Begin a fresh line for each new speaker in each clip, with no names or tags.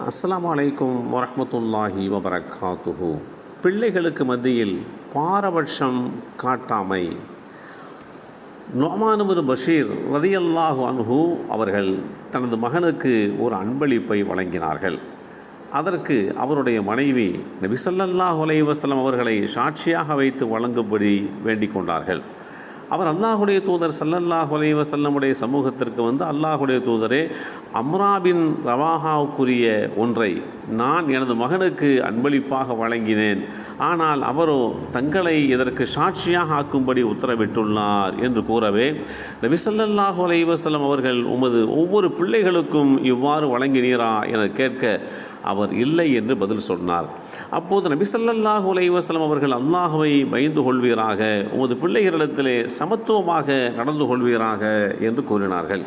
அஸ்ஸலாமு அலைக்கும் வரஹ்மத்துல்லாஹி வபரகாத்துஹு. பிள்ளைகளுக்கு மத்தியில் பாரபட்சம் காட்டாமை. நுஅமான் இப்னு பஷீர் ரலியல்லாஹு அன்ஹு அவர்கள் தனது மகனுக்கு ஒரு அன்பளிப்பை வழங்கினார்கள். அதற்கு அவருடைய மனைவி நபி ஸல்லல்லாஹு அலைஹி வஸல்லம் அவர்களை சாட்சியாக வைத்து வழங்கும்படி வேண்டிக் கொண்டார்கள். அவர் அல்லாஹுடைய தூதர் ஸல்லல்லாஹு அலைஹி வஸல்லமுடைய சமூகத்திற்கு வந்து, அல்லாஹுடைய தூதரே, அம்ரா பின் ரவாஹாவுக்குரிய ஒன்றை நான் எனது மகனுக்கு அன்பளிப்பாக வழங்கினேன், ஆனால் அவரோ தங்களை இதற்கு சாட்சியாக ஆக்கும்படி உத்தரவிட்டுள்ளார் என்று கூறவே, நபி ஸல்லல்லாஹு அலைஹி வஸல்லம் அவர்கள், உமது ஒவ்வொரு பிள்ளைகளுக்கும் இவ்வாறு வழங்கினீரா என கேட்க அவர் இல்லை என்று பதில் சொன்னார். அப்போது நபி ஸல்லல்லாஹு அலைஹி வஸல்லம் அவர்கள், அல்லாஹ்வை பயந்து கொள்வீராக, உமது பிள்ளைகளிடத்திலே சமத்துவமாக நடந்து கொள்வீராக என்று கூறினார்கள்.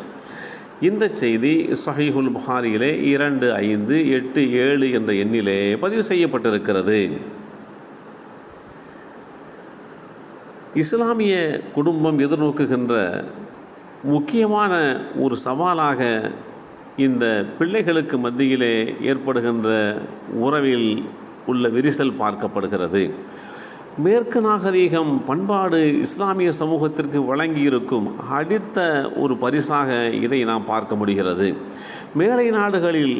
இந்த செய்தி ஸஹீஹுல் புகாரியிலே 2587 என்ற எண்ணிலே பதிவு செய்யப்பட்டிருக்கிறது. இஸ்லாமிய குடும்பம் எதிர்நோக்குகின்ற முக்கியமான ஒரு சவாலாக இந்த பிள்ளைகளுக்கு மத்தியிலே ஏற்படுகின்ற உறவில் உள்ள விரிசல் பார்க்கப்படுகிறது. மேற்கு நாகரீகம் பண்பாடு இஸ்லாமிய சமூகத்திற்கு வழங்கியிருக்கும் அடுத்த ஒரு பரிசாக இதை நாம் பார்க்க முடிகிறது. மேலை நாடுகளில்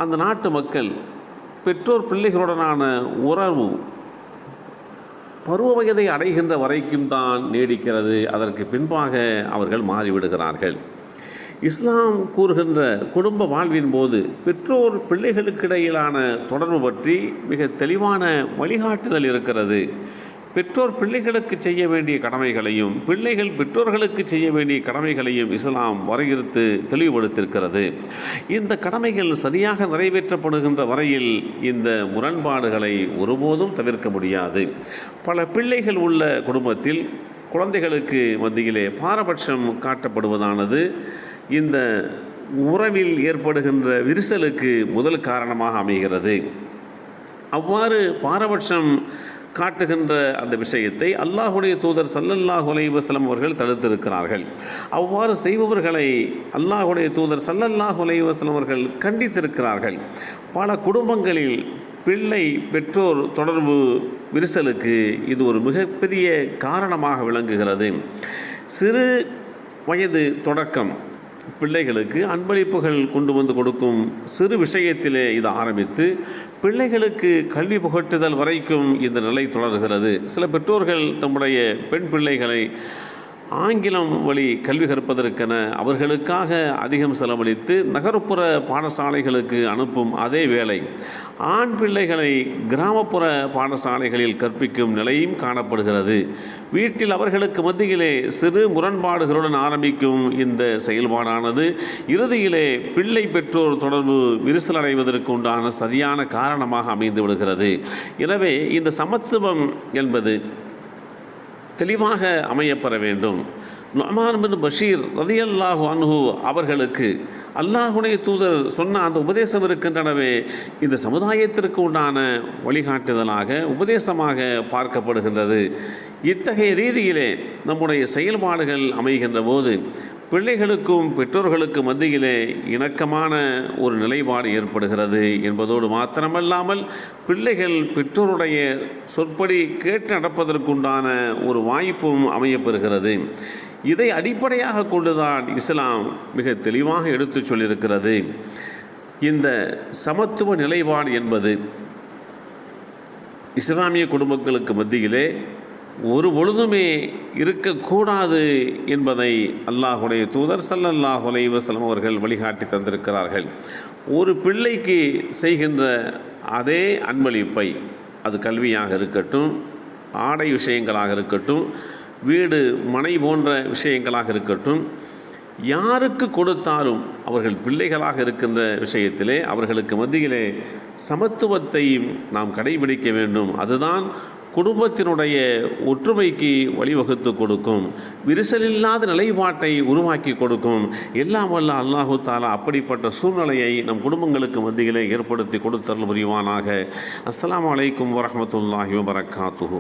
அந்த நாட்டு மக்கள் பெற்றோர் பிள்ளைகளுடனான உறவு பருவ வயதை அடைகின்ற வரைக்கும் தான் நீடிக்கிறது. அதற்கு பின்பாக அவர்கள் மாறிவிடுகிறார்கள். இஸ்லாம் கூறுகின்ற குடும்ப வாழ்வின் போது பெற்றோர் பிள்ளைகளுக்கிடையிலான தொடர்பு பற்றி மிக தெளிவான வழிகாட்டுதல் இருக்கிறது. பெற்றோர் பிள்ளைகளுக்கு செய்ய வேண்டிய கடமைகளையும் பிள்ளைகள் பெற்றோர்களுக்கு செய்ய வேண்டிய கடமைகளையும் இஸ்லாம் வரையறுத்து தெளிவுபடுத்தியிருக்கிறது. இந்த கடமைகள் சரியாக நிறைவேற்றப்படுகின்ற வரையில் இந்த முரண்பாடுகளை ஒருபோதும் தவிர்க்க முடியாது. பல பிள்ளைகள் உள்ள குடும்பத்தில் குழந்தைகளுக்கு மத்தியிலே பாரபட்சம் காட்டப்படுவதானது இந்த உறவில் ஏற்படுகின்ற விரிசலுக்கு முதல் காரணமாக அமைகிறது. அவ்வாறு பாரபட்சம் காட்டுகின்ற அந்த விஷயத்தை அல்லாஹுடைய தூதர் ஸல்லல்லாஹு அலைஹி வஸல்லம் அவர்கள் தடுத்திருக்கிறார்கள். அவ்வாறு செய்பவர்களை அல்லாஹுடைய தூதர் ஸல்லல்லாஹு அலைஹி வஸல்லம் அவர்கள் கண்டித்திருக்கிறார்கள். பல குடும்பங்களில் பிள்ளை பெற்றோர் தொடர்பு விரிசலுக்கு இது ஒரு மிகப்பெரிய காரணமாக விளங்குகிறது. சிறு வயது தொடக்கம் பிள்ளைகளுக்கு அன்பளிப்புகள் கொண்டு வந்து கொடுக்கும் சிறு விஷயத்திலே இது ஆரம்பித்து பிள்ளைகளுக்கு கல்வி புகட்டுதல் வரைக்கும் இந்த நிலை தொடர்கிறது. சில பெற்றோர்கள் தம்முடைய பெண் பிள்ளைகளை ஆங்கிலம் வழி கல்வி கற்பதற்கென அவர்களுக்காக அதிகம் செலவழித்து நகர்ப்புற பாடசாலைகளுக்கு அனுப்பும் அதே வேளை ஆண் பிள்ளைகளை கிராமப்புற பாடசாலைகளில் கற்பிக்கும் நிலையும் காணப்படுகிறது. வீட்டில் அவர்களுக்கு மத்தியிலே சிறு முரண்பாடுகளுடன் ஆரம்பிக்கும் இந்த செயல்பாடானது இறுதியிலே பிள்ளை பெற்றோர் தொடர்பு விரிசலடைவதற்கு உண்டான சரியான காரணமாக அமைந்து விடுகிறது. எனவே இந்த சமத்துவம் என்பது தெளிவாக அமையப்பெற வேண்டும். நுஅமான் இப்னு பஷீர் ரலியல்லாஹு அன்ஹு அவர்களுக்கு அல்லாஹுடைய தூதர் சொன்ன அந்த உபதேசம் இருக்கின்றனவே, இந்த சமுதாயத்திற்கு உண்டான வழிகாட்டுதலாக உபதேசமாக பார்க்கப்படுகின்றது. இத்தகைய ரீதியிலே நம்முடைய செயல்பாடுகள் அமைகின்ற போது பிள்ளைகளுக்கும் பெற்றோர்களுக்கு மத்தியிலே இணக்கமான ஒரு நிலைப்பாடு ஏற்படுகிறது என்பதோடு மாத்திரமல்லாமல் பிள்ளைகள் பெற்றோருடைய சொற்படி கேட்டு நடப்பதற்குண்டான ஒரு வாய்ப்பும் அமையப்பெறுகிறது. இதை அடிப்படையாக கொண்டுதான் இஸ்லாம் மிக தெளிவாக எடுத்துச் சொல்லியிருக்கிறது. இந்த சமத்துவ நிலைப்பாடு என்பது இஸ்லாமிய குடும்பங்களுக்கு மத்தியிலே ஒரு பொழுதுமே இருக்கக்கூடாது என்பதை அல்லாஹுடைய தூதர் ஸல்லல்லாஹு அலைஹி வஸல்லம் அவர்கள் வழிகாட்டி தந்திருக்கிறார்கள். ஒரு பிள்ளைக்கு செய்கின்ற அதே அன்பளிப்பை, அது கல்வியாக இருக்கட்டும், ஆடை விஷயங்களாக இருக்கட்டும், வீடு மனை போன்ற விஷயங்களாக இருக்கட்டும், யாருக்கு கொடுத்தாலும் அவர்கள் பிள்ளைகளாக இருக்கின்ற விஷயத்திலே அவர்களுக்கு மத்தியிலே சமத்துவத்தை நாம் கடைபிடிக்க வேண்டும். அதுதான் குடும்பத்தினுடைய ஒற்றுமைக்கு வழிவகுத்து கொடுக்கும், விரிசலில்லாத நிலைப்பாட்டை உருவாக்கி கொடுக்கும். எல்லாம் வல்ல அல்லாஹு தஆலா அப்படிப்பட்ட சூழ்நிலையை நம் குடும்பங்களுக்கு மத்தியிலே ஏற்படுத்தி கொடுத்தல் புரிவானாக. அஸ்ஸலாமு அலைக்கும் வரஹ்மத்துல்லாஹி வபரகாத்துஹு.